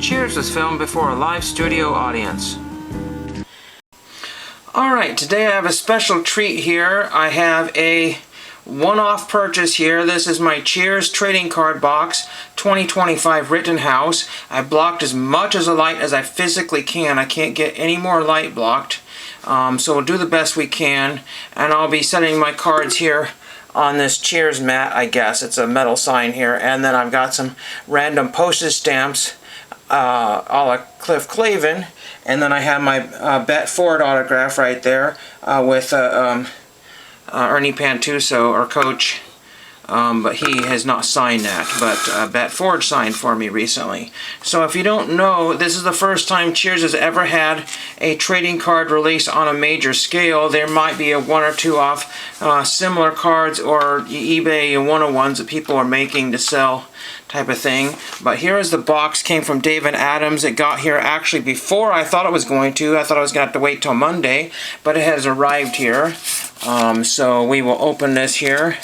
Cheers was filmed before a live studio audience. Alright, today I have a special treat here. I have a one-off purchase here. This is my Cheers trading card box 2025 Rittenhouse. I blocked as much as the light as I physically can. I can't get any more light blocked. So we'll do the best we can, and I'll be setting my cards here on this Cheers mat, I guess. It's a metal sign here, and then I've got some random postage stamps a la Cliff Clavin, and then I have my Bet Ford autograph right there with Ernie Pantuso, our coach, but he has not signed that, but Bet Ford signed for me recently. So if you don't know, this is the first time Cheers has ever had a trading card release on a major scale. There might be a one or two off similar cards or eBay 101s that people are making to sell type of thing. But here is the box. Came from David Adams. It got here actually before I thought it was going to. I thought I was going to have to wait till Monday, but it has arrived here. So we will open this here.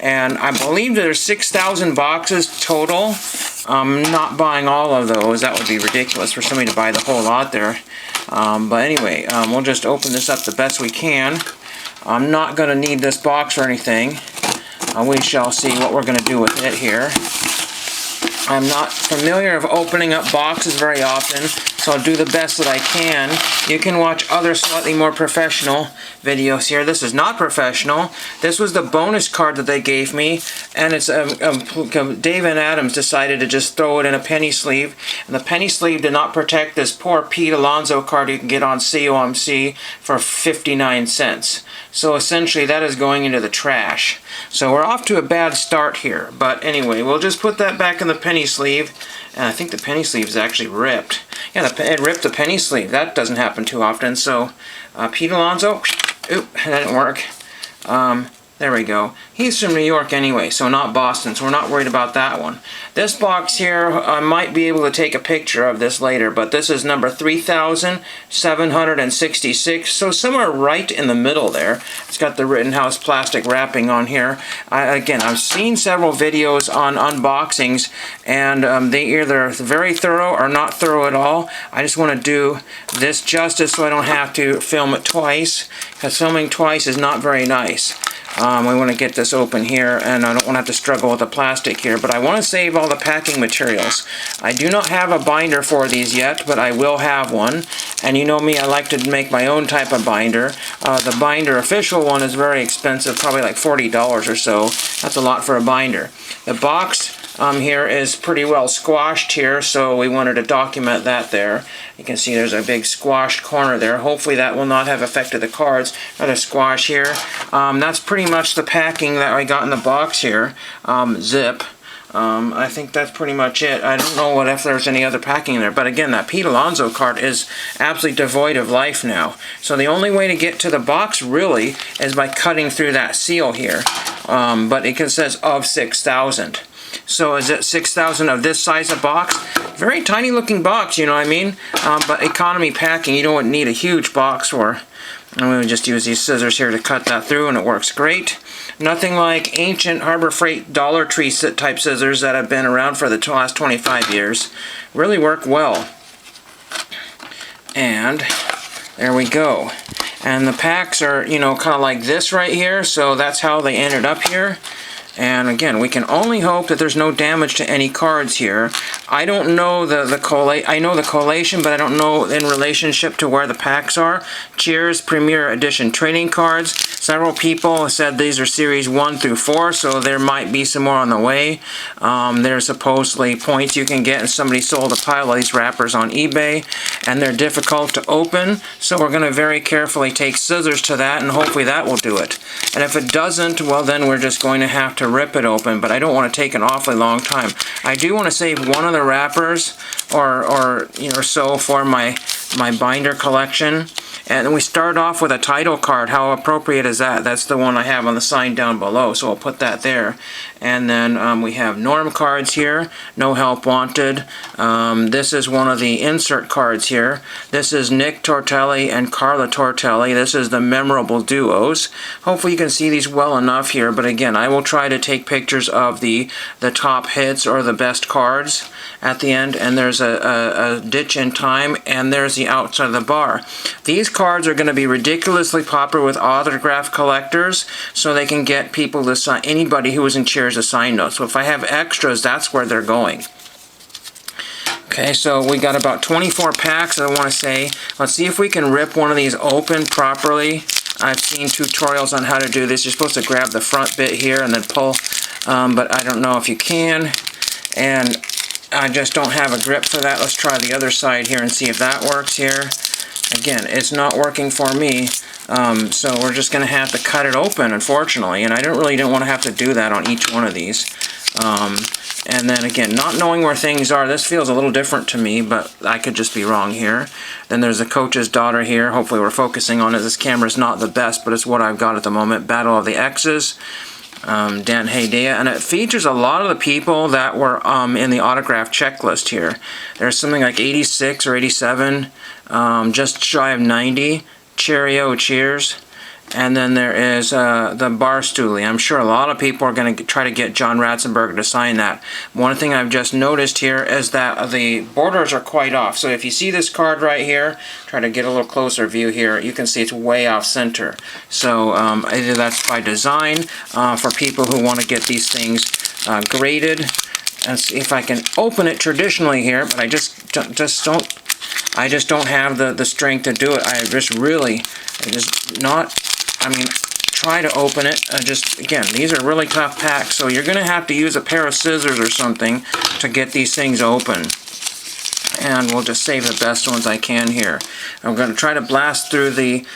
And I believe there's 6,000 boxes total. I'm not buying all of those. That would be ridiculous for somebody to buy the whole lot there. But anyway, we'll just open this up the best we can. I'm not going to need this box or anything. We shall see what we're going to do with it here. I'm not familiar of opening up boxes very often, so I'll do the best that I can. You can watch other slightly more professional videos here. This is not professional. This was the bonus card that they gave me, and it's David Adams decided to just throw it in a penny sleeve, and the penny sleeve did not protect this poor Pete Alonso card you can get on COMC for 59 cents. So essentially that is going into the trash. So we're off to a bad start here, but anyway, we'll just put that back in the penny sleeve. And I think the penny sleeve is actually ripped. Yeah, it ripped the penny sleeve. That doesn't happen too often. So Pete Alonso, oop, that didn't work. There we go. He's from New York anyway, so not Boston, so we're not worried about that one. This box here, I might be able to take a picture of this later, but this is number 3,766, so somewhere right in the middle there. It's got the Rittenhouse plastic wrapping on here. Again, I've seen several videos on unboxings, and they either very thorough or not thorough at all. I just want to do this justice so I don't have to film it twice, because filming twice is not very nice. We want to get this open here, and I don't want to have to struggle with the plastic here, but I want to save all the packing materials. I do not have a binder for these yet, but I will have one. And you know me, I like to make my own type of binder. The binder official one is very expensive, probably like $40 or so. That's a lot for a binder. The box here is pretty well squashed here, so we wanted to document that there. You can see there's a big squashed corner there. Hopefully that will not have affected the cards. Another squash here. That's pretty much the packing that I got in the box here. Zip. I think that's pretty much it. I don't know if there's any other packing in there, but again, that Pete Alonso card is absolutely devoid of life now. So the only way to get to the box really is by cutting through that seal here. But it says of 6,000. So is it 6,000 of this size of box? Very tiny looking box, you know what I mean? But economy packing, you don't need a huge box for. I'm going to just use these scissors here to cut that through, and it works great. Nothing like ancient Harbor Freight Dollar Tree type scissors that have been around for the last 25 years. Really work well. And there we go. And the packs are, you know, kind of like this right here, so that's how they ended up here. And again, we can only hope that there's no damage to any cards here. I don't know I know the collation, but I don't know in relationship to where the packs are. Cheers Premier Edition trading cards. Several people said these are series 1 through 4, so there might be some more on the way. There's supposedly points you can get, and somebody sold a pile of these wrappers on eBay, and they're difficult to open, so we're going to very carefully take scissors to that, and hopefully that will do it. And if it doesn't, well then we're just going to have to rip it open, but I don't want to take an awfully long time. I do want to save one of the wrappers or so for my binder collection. And then we start off with a title card. How appropriate is that? That's the one I have on the sign down below, so I'll put that there. And then we have Norm cards here, no help wanted. This is one of the insert cards here. This is Nick Tortelli and Carla Tortelli. This is the memorable duos. Hopefully you can see these well enough here, but again, I will try to take pictures of the top hits or the best cards at the end. And there's a ditch in time, and there's the outside of the bar. These cards are going to be ridiculously popular with autograph collectors, so they can get people to sign, anybody who was in Cheers to sign those. So if I have extras, that's where they're going. Okay, so we got about 24 packs, I want to say. Let's see if we can rip one of these open properly. I've seen tutorials on how to do this. You're supposed to grab the front bit here and then pull, but I don't know if you can. And I just don't have a grip for that. Let's try the other side here and see if that works here. Again, it's not working for me, so we're just going to have to cut it open, unfortunately. And I didn't want to have to do that on each one of these. And then again, not knowing where things are, this feels a little different to me, but I could just be wrong here. Then there's the coach's daughter here. Hopefully we're focusing on it. This camera's not the best, but it's what I've got at the moment. Battle of the X's. Dan Hedaya, and it features a lot of the people that were in the autograph checklist here. There's something like 86 or 87, just shy of 90. Cheerio, cheers. And then there is the Barstoolie. I'm sure a lot of people are going to try to get John Ratzenberger to sign that. One thing I've just noticed here is that the borders are quite off. So if you see this card right here, try to get a little closer view here, you can see it's way off center. So either that's by design for people who want to get these things graded. And see if I can open it traditionally here, but I just don't have the strength to do it. Try to open it. Again, these are really tough packs, so you're going to have to use a pair of scissors or something to get these things open. And we'll just save the best ones I can here. I'm going to try to blast through the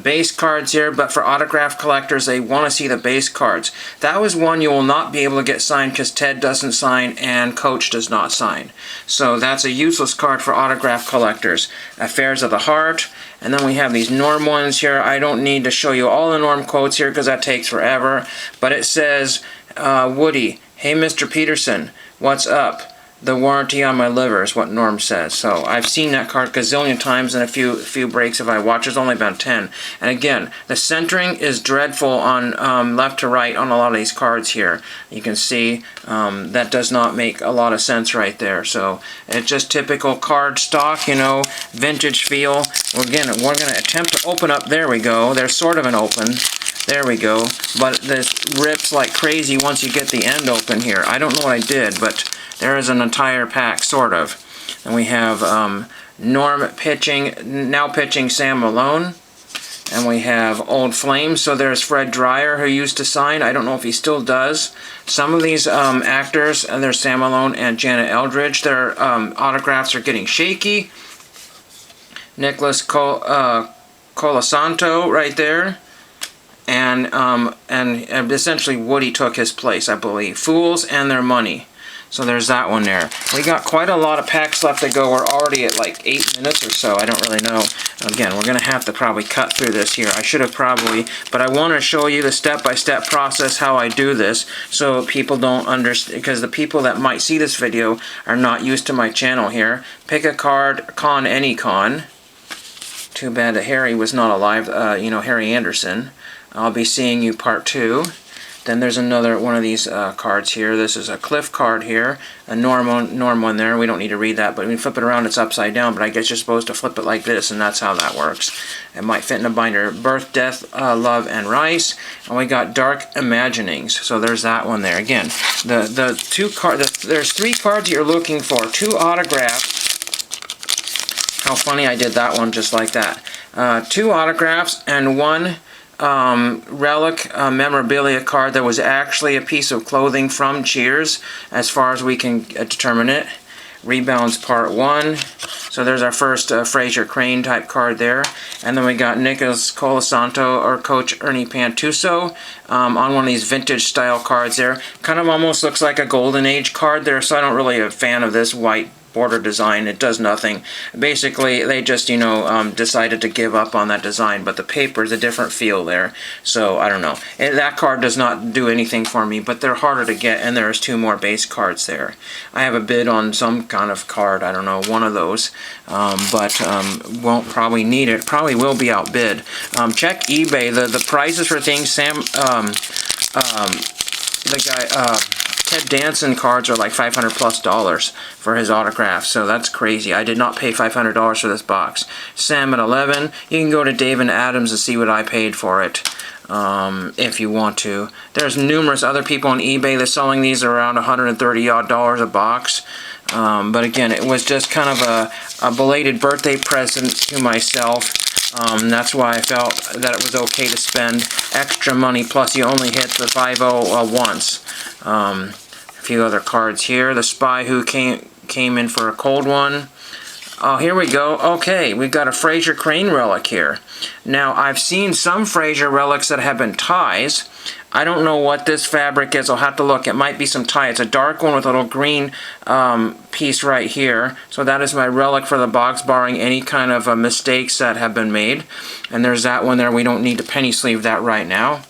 base cards here, but for autograph collectors, they want to see the base cards. That was one you will not be able to get signed because Ted doesn't sign and Coach does not sign. So that's a useless card for autograph collectors. Affairs of the Heart. And then we have these Norm ones here. I don't need to show you all the Norm quotes here because that takes forever. But it says, Woody, hey Mr. Peterson, what's up? The warranty on my liver is what Norm says. So I've seen that card a gazillion times in a few breaks if I watch. There's only about 10. And again, the centering is dreadful on left to right on a lot of these cards here. You can see that does not make a lot of sense right there. So it's just typical card stock, vintage feel. Again, we're going to attempt to open up. There we go. There's sort of an open. There we go. But this rips like crazy once you get the end open here. I don't know what I did, but there is an entire pack, sort of. And we have Norm now pitching Sam Malone. And we have Old Flames. So there's Fred Dreyer, who used to sign. I don't know if he still does. Some of these actors, and there's Sam Malone and Janet Eldridge, their autographs are getting shaky. Nicholas Colasanto right there. And essentially Woody took his place, I believe. Fools and Their Money. So there's that one there. We got quite a lot of packs left to go. We're already at like 8 minutes or so. I don't really know. Again, we're going to have to probably cut through this here. I should have probably, but I want to show you the step-by-step process how I do this so people don't understand, because the people that might see this video are not used to my channel here. Pick a card, any con. Too bad that Harry was not alive, Harry Anderson. I'll be seeing you part 2. Then there's another one of these cards here. This is a Cliff card here. A Norm one there. We don't need to read that, but when you flip it around, it's upside down. But I guess you're supposed to flip it like this, and that's how that works. It might fit in a binder. Birth, Death, Love, and Rice. And we got Dark Imaginings. So there's that one there. Again, there's 3 cards you're looking for. 2 autographs. How funny I did that one just like that. 2 autographs and 1 relic memorabilia card that was actually a piece of clothing from Cheers, as far as we can determine it. Rebounds Part 1. So there's our first Fraser Crane type card there. And then we got Nicholas Colasanto or Coach Ernie Pantuso on one of these vintage style cards there. Kind of almost looks like a Golden Age card there, so I don't really a fan of this white border design. It does nothing. Basically, they just, you know, decided to give up on that design, but the paper is a different feel there. So, I don't know. And that card does not do anything for me, but they're harder to get, and there's 2 more base cards there. I have a bid on some kind of card, I don't know, one of those, but won't probably need it. Probably will be outbid. Check eBay. The prices for things, the guy, Ted Danson cards are like $500+ for his autograph, so that's crazy. I did not pay $500 for this box. Sam at 11. You can go to Dave and Adams to see what I paid for it, if you want to. There's numerous other people on eBay that's selling these around $130 a box. But again, it was just kind of a belated birthday present to myself. That's why I felt that it was okay to spend extra money, plus you only hit the 5-0 once. A few other cards here. The Spy Who came in for a cold one. Oh, here we go. Okay, we've got a Fraser Crane relic here. Now, I've seen some Fraser relics that have been ties. I don't know what this fabric is. I'll have to look. It might be some tie. It's a dark one with a little green piece right here. So that is my relic for the box, barring any kind of mistakes that have been made. And there's that one there. We don't need to penny sleeve that right now,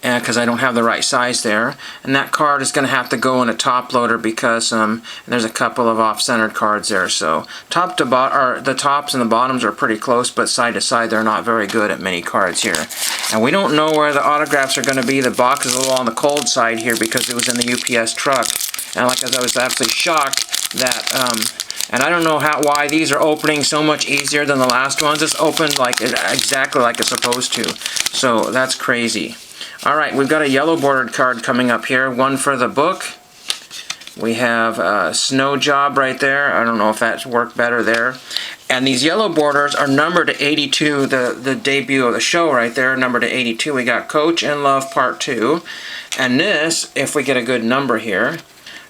because I don't have the right size there. And that card is going to have to go in a top loader because there's a couple of off-centered cards there. So top to bottom, the tops and the bottoms are pretty close, but side to side they're not very good at many cards here. And we don't know where the autographs are going to be. The box is a little on the cold side here because it was in the UPS truck. And like I was absolutely shocked that and I don't know why these are opening so much easier than the last ones. It's opened like exactly like it's supposed to. So that's crazy. Alright, we've got a yellow bordered card coming up here. One for the book. We have a Snow Job right there. I don't know if that's worked better there. And these yellow borders are numbered to 82. The debut of the show right there, numbered to 82. We got Coach in Love Part 2. And this, if we get a good number here,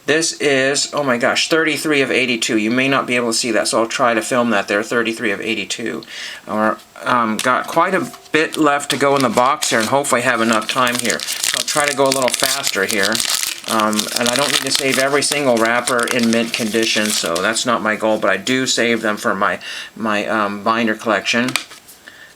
this is, oh my gosh, 33 of 82. You may not be able to see that, so I'll try to film that there, 33 of 82. Got quite a bit left to go in the box here, and hopefully have enough time here. So I'll try to go a little faster here. And I don't need to save every single wrapper in mint condition, so that's not my goal, but I do save them for my binder collection.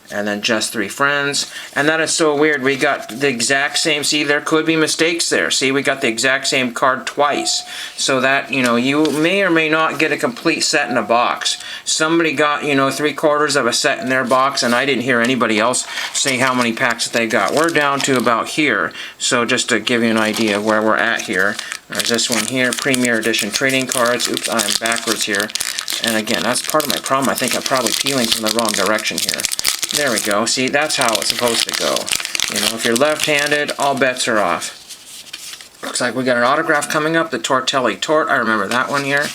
And then Just Three Friends. And that is so weird. We got the exact same. See, there could be mistakes there. See, we got the exact same card twice. So that, you know, you may or may not get a complete set in a box. Somebody got, you know, 3/4 of a set in their box, and I didn't hear anybody else say how many packs that they got. We're down to about here. So just to give you an idea of where we're at here. There's this one here, Premier Edition Trading Cards. Oops, I'm backwards here. And again, that's part of my problem. I think I'm probably peeling from the wrong direction here. There we go. See, that's how it's supposed to go. You know, if you're left-handed, all bets are off. Looks like we got an autograph coming up, the Tortelli Tort. I remember that one here.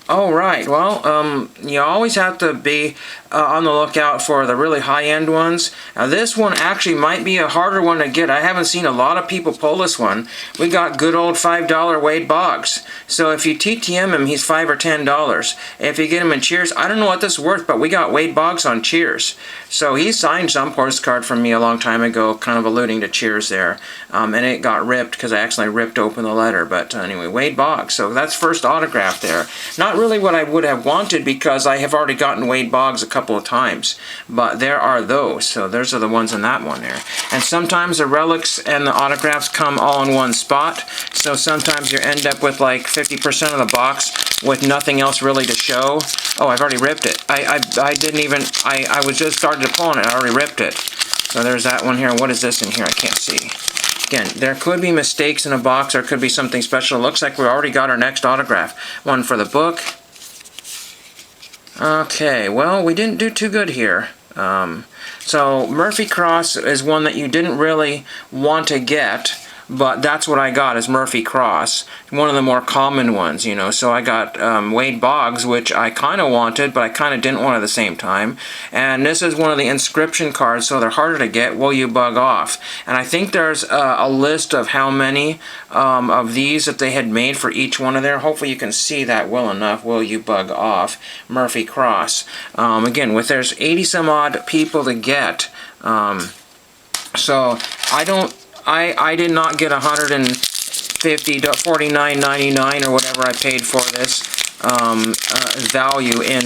Oh, right. Well, you always have to be on the lookout for the really high-end ones. Now, this one actually might be a harder one to get. I haven't seen a lot of people pull this one. We got good old $5 Wade Boggs. So if you TTM him, he's $5 or $10. If you get him in Cheers, I don't know what this is worth, but we got Wade Boggs on Cheers. So he signed some postcard from me a long time ago, kind of alluding to Cheers there. And it got ripped because I accidentally ripped open the letter. But anyway, Wade Boggs. So that's first autograph there. Not really what I would have wanted because I have already gotten Wade Boggs a couple of times, but there are those, so those are the ones in that one there. And sometimes the relics and the autographs come all in one spot, so sometimes you end up with like 50% of the box with nothing else really to show. Oh, I've already ripped it. I didn't even, I was just started to pull on it, I already ripped it. So there's that one here. What is this in here? I can't see. Again, there could be mistakes in a box, or it could be something special. It looks like we already got our next autograph. One for the book. Okay, well, we didn't do too good here. So Murphy Cross is one that you didn't really want to get, but that's what I got, is Murphy Cross. One of the more common ones, you know. So I got Wade Boggs, which I kind of wanted, but I kind of didn't want at the same time. And this is one of the inscription cards, so they're harder to get. Will you bug off? And I think there's a list of how many of these that they had made for each one of there. Hopefully you can see that well enough. Will you bug off? Murphy Cross. Again, there's 80 some odd people to get. So I did not get $150, $49.99 or whatever I paid for this. value in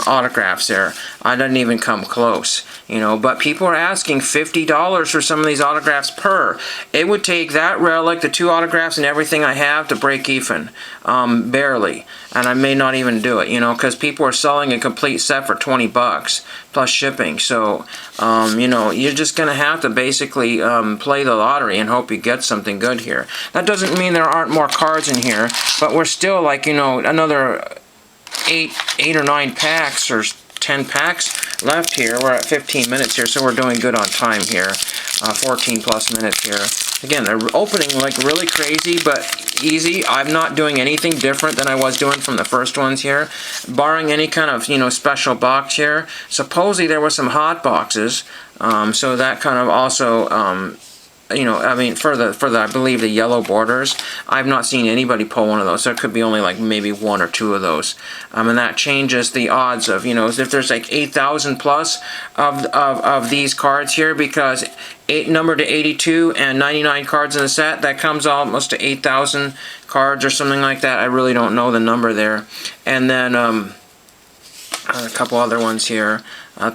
autographs there. I didn't even come close, you know. But people are asking $50 for some of these autographs per. It would take that relic, the 2 autographs, and everything I have to break even, barely. And I may not even do it, you know, because people are selling a complete set for $20 plus shipping. So, you know, you're just gonna have to basically play the lottery and hope you get something good here. That doesn't mean there aren't more cards in here, but we're still like, you know, another 8 or 9 packs or 10 packs left here. We're at 15 minutes here, so we're doing good on time here. 14 plus minutes here. Again, they're opening like really crazy, but easy. I'm not doing anything different than I was doing from the first ones here, barring any kind of, you know, special box here. Supposedly there were some hot boxes, so that kind of also, you know, I mean, for the I believe the yellow borders, I've not seen anybody pull one of those. So it could be only like maybe 1 or 2 of those, and that changes the odds of, you know, if there's like 8,000 plus of these cards here, because numbered to 82 and 99 cards in the set, that comes almost to 8,000 cards or something like that. I really don't know the number there. And then a couple other ones here,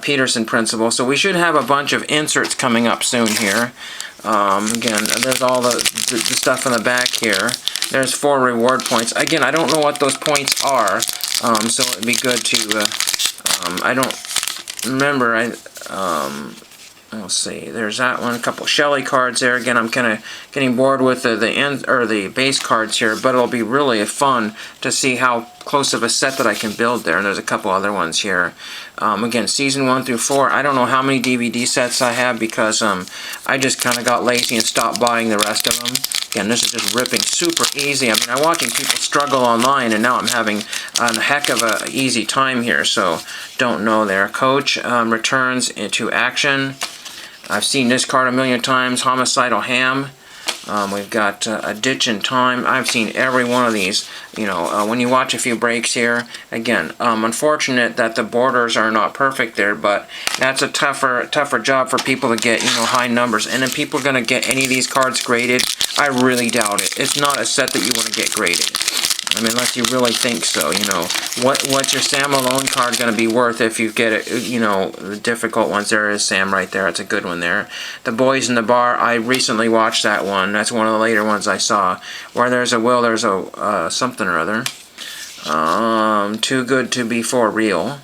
Peterson Principle. So we should have a bunch of inserts coming up soon here. Again, there's all the stuff in the back here. There's 4 reward points. Again, I don't know what those points are, so it'd be good to, I don't remember, let's see, there's that one, a couple Shelly cards there. Again, I'm kind of getting bored with the base cards here, but it'll be really fun to see how close of a set that I can build there. And there's a couple other ones here. Again, season 1 through 4. I don't know how many DVD sets I have because I just kind of got lazy and stopped buying the rest of them. Again, this is just ripping super easy. I mean, I'm watching people struggle online, and now I'm having a heck of a easy time here. So, don't know there. Coach returns into action. I've seen this card a million times. Homicidal Ham. We've got a Ditch in Time. I've seen every one of these. You know, when you watch a few breaks here, again, unfortunate that the borders are not perfect there, but that's a tougher job for people to get, you know, high numbers. And if people are going to get any of these cards graded, I really doubt it. It's not a set that you want to get graded. I mean, unless you really think so, you know. What's your Sam Malone card going to be worth if you get it, you know, the difficult ones? There is Sam right there. It's a good one there. The Boys in the Bar, I recently watched that one. That's one of the later ones I saw. Where there's a will, there's a something or other. Too Good to Be For Real.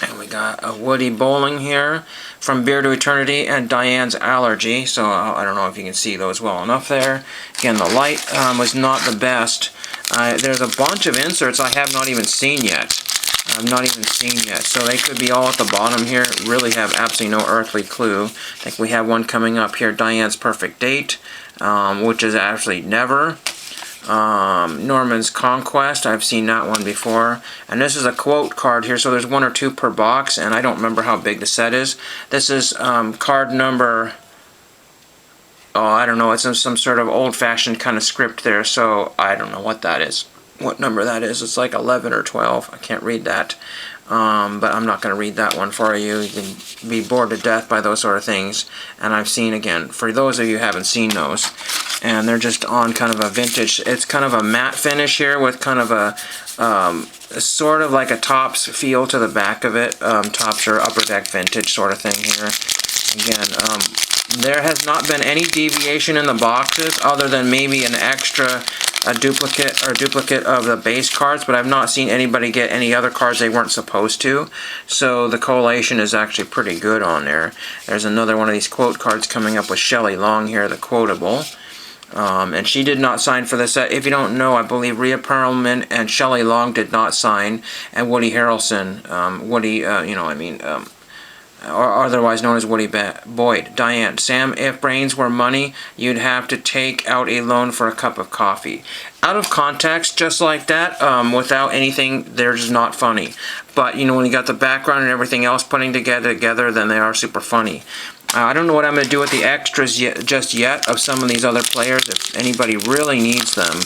And we got a Woody Bowling here, From Beer to Eternity, and Diane's Allergy. So I don't know if you can see those well enough there. Again, the light was not the best. There's a bunch of inserts I have not even seen yet. So they could be all at the bottom here. Really have absolutely no earthly clue. I think we have one coming up here, Diane's Perfect Date, which is actually never. Norman's Conquest, I've seen that one before, and this is a quote card here, so there's 1 or 2 per box, and I don't remember how big the set is. This is card number, oh, I don't know, it's some sort of old-fashioned kind of script there, so I don't know what that is, what number that is. It's like 11 or 12, I can't read that. But I'm not going to read that one for you. You can be bored to death by those sort of things. And I've seen, again, for those of you who haven't seen those, and they're just on kind of a vintage, it's kind of a matte finish here with kind of a sort of like a Topps feel to the back of it. Topps or Upper Deck vintage sort of thing here. Again, there has not been any deviation in the boxes other than maybe an extra duplicate of the base cards, but I've not seen anybody get any other cards they weren't supposed to. So the collation is actually pretty good on there. There's another one of these quote cards coming up with Shelley Long here, the quotable. And she did not sign for this set. If you don't know, I believe Rhea Perlman and Shelley Long did not sign, and Woody Harrelson, or otherwise known as Woody Boyd. Diane, Sam, if brains were money, you'd have to take out a loan for a cup of coffee. Out of context, just like that, without anything, they're just not funny. But, you know, when you got the background and everything else putting together, then they are super funny. I don't know what I'm going to do with the extras just yet of some of these other players, if anybody really needs them.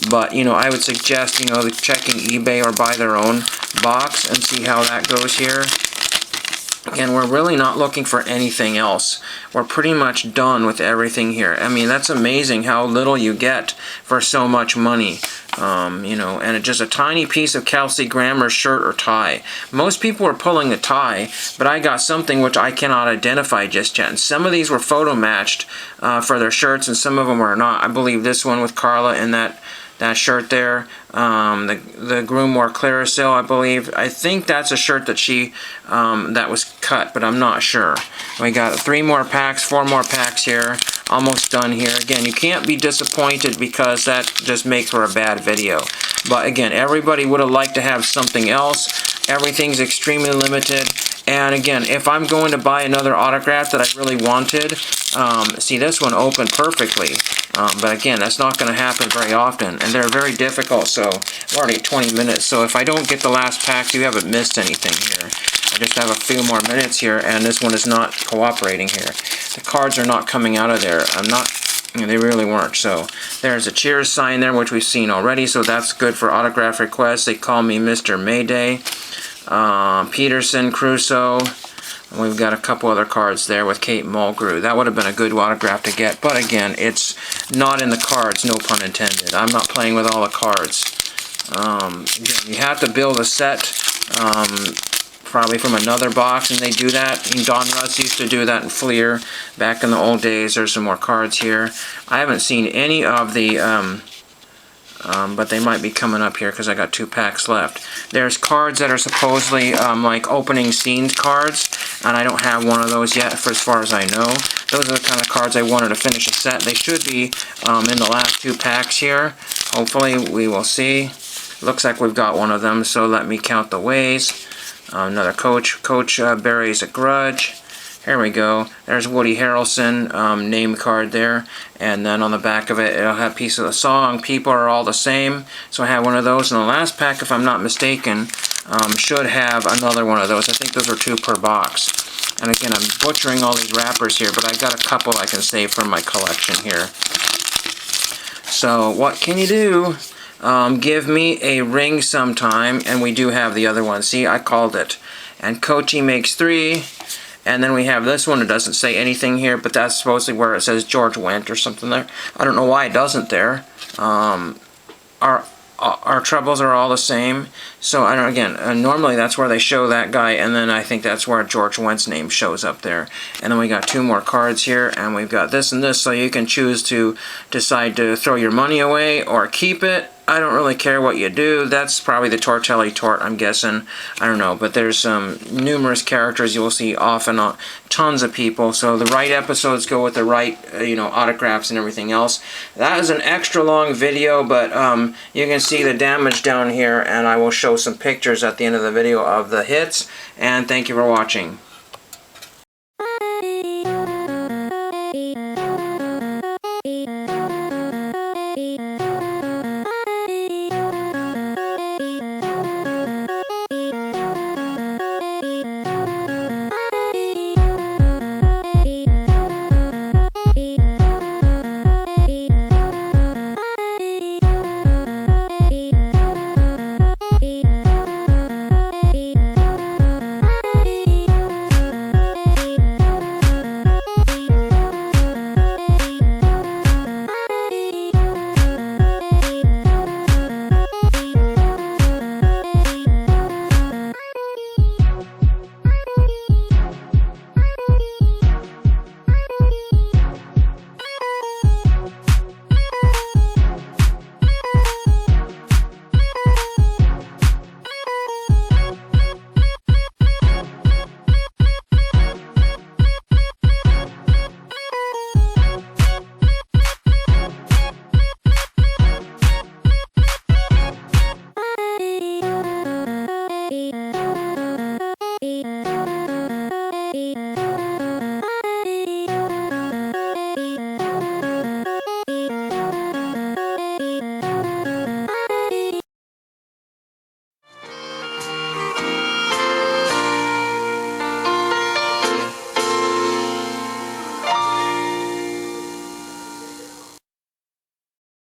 But, you know, I would suggest, you know, checking eBay or buy their own box and see how that goes here. And we're really not looking for anything else. We're pretty much done with everything here. I mean, that's amazing how little you get for so much money. You know, and it's just a tiny piece of Kelsey Grammer shirt or tie. Most people were pulling the tie, but I got something which I cannot identify just yet. And some of these were photo matched for their shirts, and some of them were not. I believe this one with Carla in that shirt there, the groom wore Clearasil, I believe. I think that's a shirt that she that was cut, but I'm not sure. We got 3 more packs, 4 more packs here, almost done here. Again, you can't be disappointed because that just makes for a bad video. But again, everybody would have liked to have something else. Everything's extremely limited. And again, if I'm going to buy another autograph that I really wanted, see, this one opened perfectly. But again, that's not going to happen very often. And they're very difficult, so we're already at 20 minutes. So if I don't get the last pack, you haven't missed anything here. I just have a few more minutes here, and this one is not cooperating here. The cards are not coming out of there. They really weren't. So there's a cheers sign there, which we've seen already. So that's good for autograph requests. They call me Mr. Mayday. Peterson, Crusoe. And we've got a couple other cards there with Kate Mulgrew. That would have been a good autograph to get. But again, it's not in the cards, no pun intended. I'm not playing with all the cards. Again, you have to build a set. Probably from another box, and they do that. Don Russ used to do that in Fleer back in the old days. There's some more cards here. I haven't seen any of the, but they might be coming up here because I got 2 packs left. There's cards that are supposedly like opening scenes cards, and I don't have one of those yet for as far as I know. Those are the kind of cards I wanted to finish a set. They should be in the last 2 packs here. Hopefully, we will see. Looks like we've got one of them, so let me count the ways. Another Coach buries a grudge. Here we go. There's Woody Harrelson name card there. And then on the back of it, it'll have a piece of the song. People are all the same. So I have one of those. And the last pack, if I'm not mistaken, should have another one of those. I think those are 2 per box. And again, I'm butchering all these wrappers here, but I got a couple I can save from my collection here. So what can you do? Give me a ring sometime, and we do have the other one. See, I called it. And Coachy makes 3, and then we have this one. It doesn't say anything here, but that's supposedly where it says George Wendt or something there. I don't know why it doesn't there. Our troubles are all the same. So I don't. Again, normally that's where they show that guy, and then I think that's where George Wendt's name shows up there. And then we got 2 more cards here, and we've got this and this. So you can choose to decide to throw your money away or keep it. I don't really care what you do. That's probably the Tortelli Tort, I'm guessing. I don't know, but there's numerous characters you will see often on tons of people. So the right episodes go with the right, autographs and everything else. That is an extra long video, but you can see the damage down here, and I will show some pictures at the end of the video of the hits. And thank you for watching.